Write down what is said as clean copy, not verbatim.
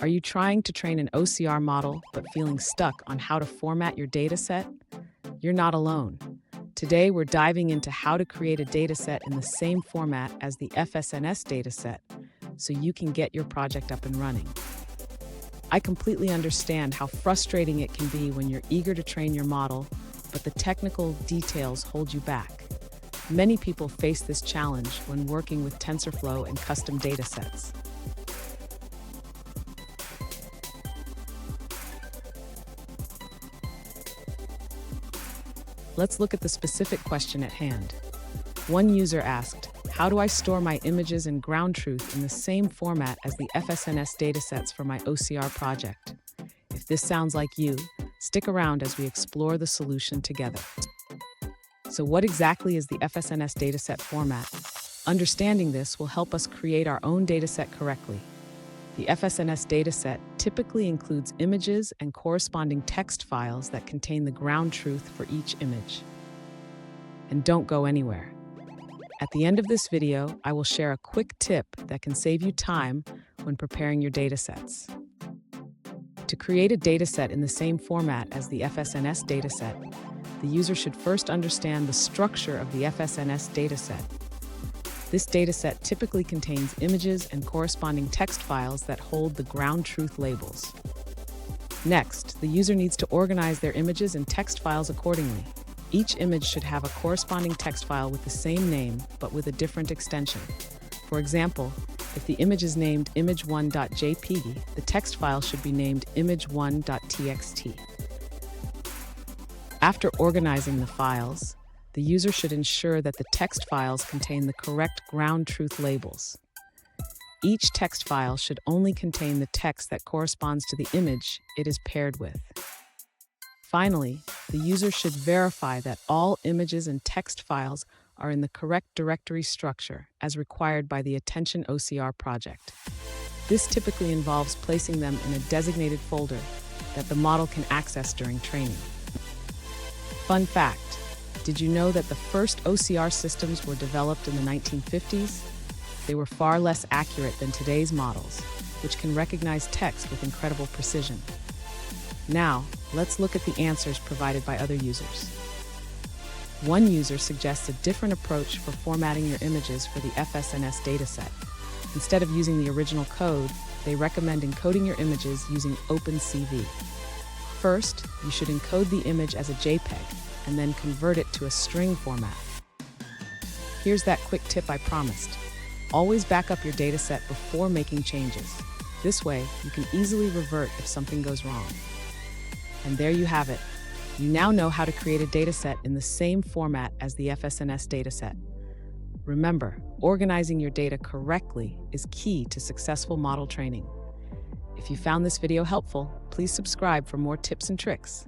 Are you trying to train an OCR model but feeling stuck on how to format your dataset? You're not alone. Today, we're diving into how to create a dataset in the same format as the FSNS dataset so you can get your project up and running. I completely understand how frustrating it can be when you're eager to train your model, but the technical details hold you back. Many people face this challenge when working with TensorFlow and custom datasets. Let's look at the specific question at hand. One user asked, how do I store my images and ground truth in the same format as the FSNS datasets for my OCR project? If this sounds like you, stick around as we explore the solution together. So what exactly is the FSNS dataset format? Understanding this will help us create our own dataset correctly. The FSNS dataset typically includes images and corresponding text files that contain the ground truth for each image. And don't go anywhere. At the end of this video, I will share a quick tip that can save you time when preparing your datasets. To create a dataset in the same format as the FSNS dataset, the user should first understand the structure of the FSNS dataset. This dataset typically contains images and corresponding text files that hold the ground truth labels. Next, the user needs to organize their images and text files accordingly. Each image should have a corresponding text file with the same name, but with a different extension. For example, if the image is named image1.jpg, the text file should be named image1.txt. After organizing the files, the user should ensure that the text files contain the correct ground truth labels. Each text file should only contain the text that corresponds to the image it is paired with. Finally, the user should verify that all images and text files are in the correct directory structure as required by the Attention OCR project. This typically involves placing them in a designated folder that the model can access during training. Fun fact, did you know that the first OCR systems were developed in the 1950s? They were far less accurate than today's models, which can recognize text with incredible precision. Now, let's look at the answers provided by other users. One user suggests a different approach for formatting your images for the FSNS dataset. Instead of using the original code, they recommend encoding your images using OpenCV. First, you should encode the image as a JPEG and then convert it to a string format. Here's that quick tip I promised. Always back up your dataset before making changes. This way, you can easily revert if something goes wrong. And there you have it. You now know how to create a dataset in the same format as the FSNS dataset. Remember, organizing your data correctly is key to successful model training. If you found this video helpful, please subscribe for more tips and tricks.